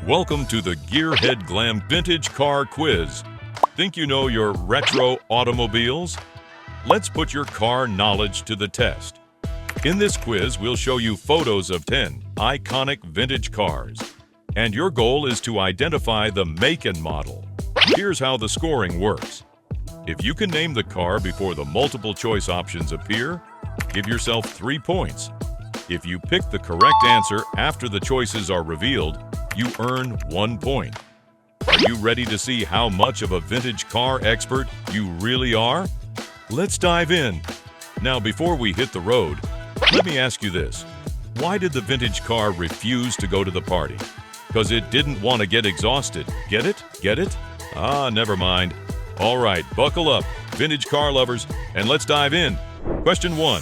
Welcome to the Gearhead Glam Vintage Car Quiz. Think you know your retro automobiles? Let's put your car knowledge to the test. In this quiz, we'll show you photos of 10 iconic vintage cars. And your goal is to identify the make and model. Here's how the scoring works. If you can name the car before the multiple choice options appear, give yourself 3 points. If you pick the correct answer after the choices are revealed, you earn 1 point. Are you ready to see how much of a vintage car expert you really are? Let's dive in. Now, before we hit the road, let me ask you this. Why did the vintage car refuse to go to the party? Because it didn't want to get exhausted. Get it? Get it? Ah, never mind. All right, buckle up, vintage car lovers, and let's dive in. Question 1.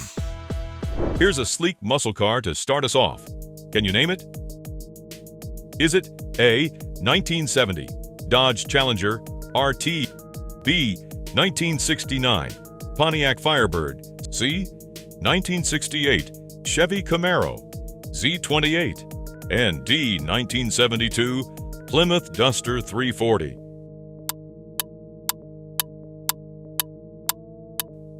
Here's a sleek muscle car to start us off. Can you name it? Is it A, 1970, Dodge Challenger RT, B, 1969, Pontiac Firebird, C, 1968, Chevy Camaro, Z28, and D, 1972, Plymouth Duster 340?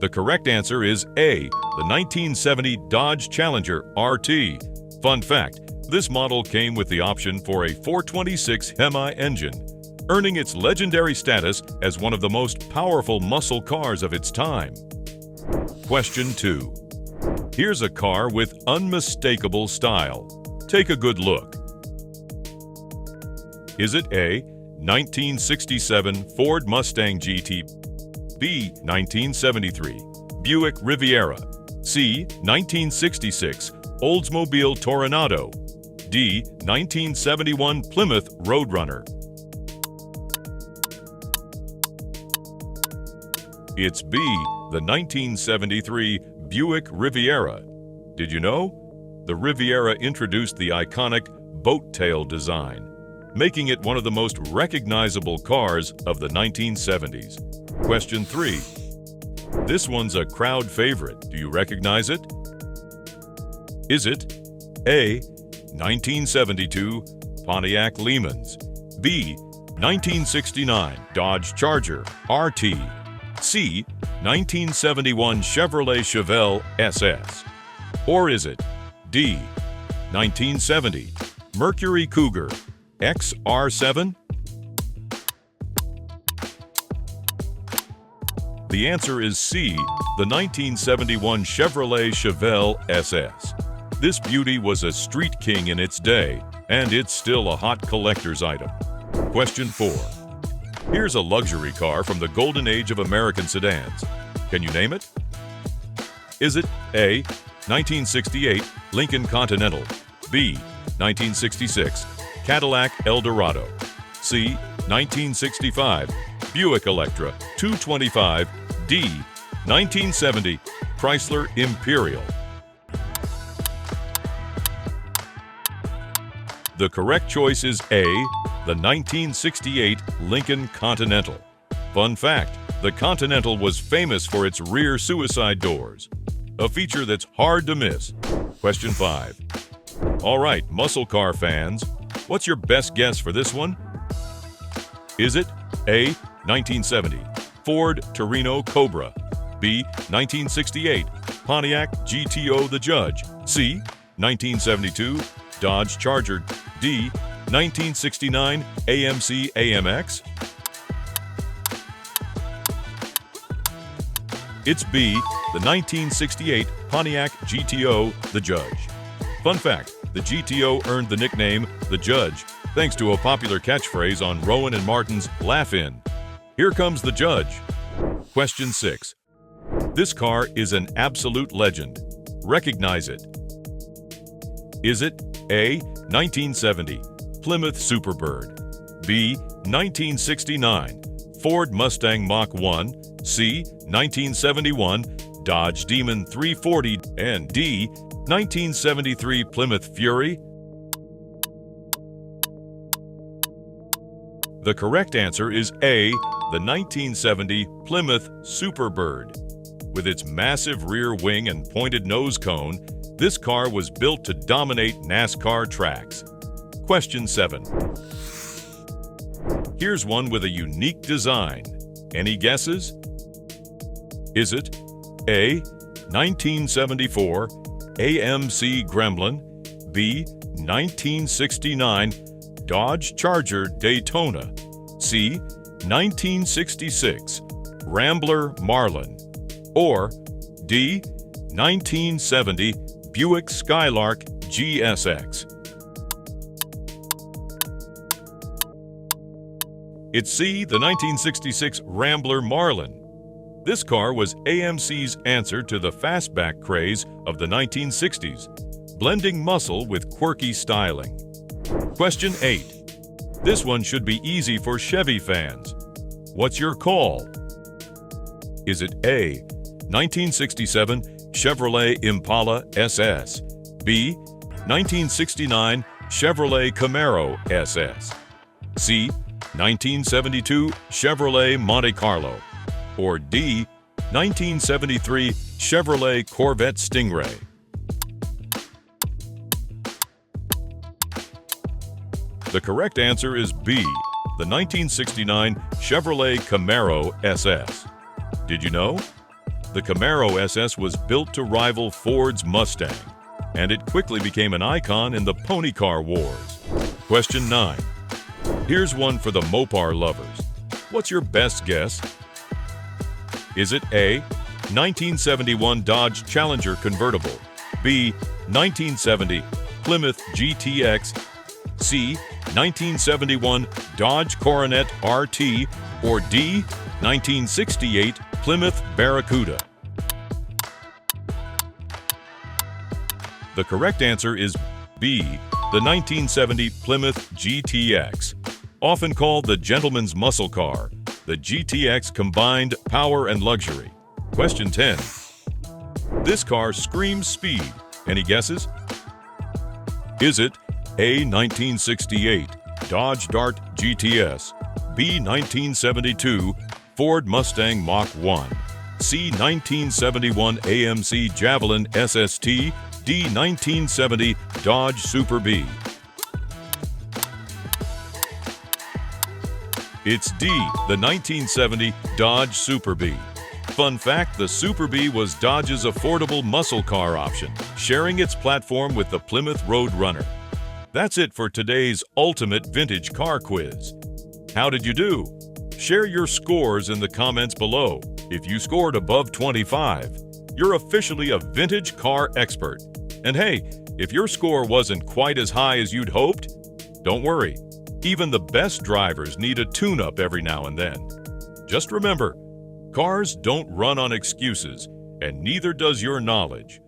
The correct answer is A, the 1970 Dodge Challenger RT. Fun fact, this model came with the option for a 426 Hemi engine, earning its legendary status as one of the most powerful muscle cars of its time. Question 2. Here's a car with unmistakable style. Take a good look. Is it A, 1967 Ford Mustang GT, B, 1973 Buick Riviera, C, 1966 Oldsmobile Toronado, D, 1971 Plymouth Roadrunner? It's B, the 1973 Buick Riviera. Did you know? The Riviera introduced the iconic boat tail design, making it one of the most recognizable cars of the 1970s. Question 3. This one's a crowd favorite. Do you recognize it? Is it A, 1972 Pontiac Lehman's, B, 1969 Dodge Charger RT, C, 1971 Chevrolet Chevelle SS? Or is it D, 1970 Mercury Cougar XR7? The answer is C, the 1971 Chevrolet Chevelle SS. This beauty was a street king in its day, and it's still a hot collector's item. Question 4. Here's a luxury car from the golden age of American sedans. Can you name it? Is it A, 1968 Lincoln Continental, B, 1966 Cadillac Eldorado, C, 1965 Buick Electra 225, D, 1970 Chrysler Imperial? The correct choice is A, the 1968 Lincoln Continental. Fun fact, the Continental was famous for its rear suicide doors, a feature that's hard to miss. Question 5. All right, muscle car fans, what's your best guess for this one? Is it A, 1970 Ford Torino Cobra, B, 1968 Pontiac GTO The Judge, C, 1972 Dodge Charger, D, 1969 AMC AMX? It's B, the 1968 Pontiac GTO The Judge. Fun fact, the GTO earned the nickname The Judge thanks to a popular catchphrase on Rowan and Martin's Laugh-In. Here comes the judge. Question 6. This car is an absolute legend. Recognize it. Is it A, 1970 Plymouth Superbird, B, 1969 Ford Mustang Mach 1, C, 1971 Dodge Demon 340, and D, 1973 Plymouth Fury? The correct answer is A, the 1970 Plymouth Superbird. With its massive rear wing and pointed nose cone, this car was built to dominate NASCAR tracks. Question 7. Here's one with a unique design. Any guesses? Is it A. 1974 AMC Gremlin, B. 1969 Dodge Charger Daytona, C. 1966 Rambler Marlin, or D. 1970 Buick Skylark GSX? It's C. The 1966 Rambler Marlin. This car was AMC's answer to the fastback craze of the 1960s, blending muscle with quirky styling. Question 8. This one should be easy for Chevy fans. What's your call? Is it A. 1967 Chevrolet Impala SS, B. 1969 Chevrolet Camaro SS, C. 1972 Chevrolet Monte Carlo, or D. 1973 Chevrolet Corvette Stingray? The correct answer is B. The 1969 Chevrolet Camaro SS. Did you know? The Camaro SS was built to rival Ford's Mustang, and it quickly became an icon in the pony car wars. Question 9. Here's one for the Mopar lovers. What's your best guess? Is it A. 1971 Dodge Challenger convertible, B. 1970 Plymouth GTX, C. 1971 Dodge Coronet RT, or D. 1968 Plymouth Barracuda? The correct answer is B. The 1970 Plymouth GTX. Often called the gentleman's muscle car, the GTX combined power and luxury. Question 10. This car screams speed. Any guesses? Is it A. 1968 Dodge Dart GTS, B. 1972 Ford Mustang Mach 1, C. 1971 AMC Javelin SST, D. 1970 Dodge Super B? It's D. The 1970 Dodge Super B. Fun fact, the Super B was Dodge's affordable muscle car option, sharing its platform with the Plymouth Roadrunner. That's it for today's ultimate vintage car quiz. How did you do? Share your scores in the comments below. If you scored above 25, you're officially a vintage car expert. And hey, if your score wasn't quite as high as you'd hoped, don't worry. Even the best drivers need a tune-up every now and then. Just remember, cars don't run on excuses, and neither does your knowledge.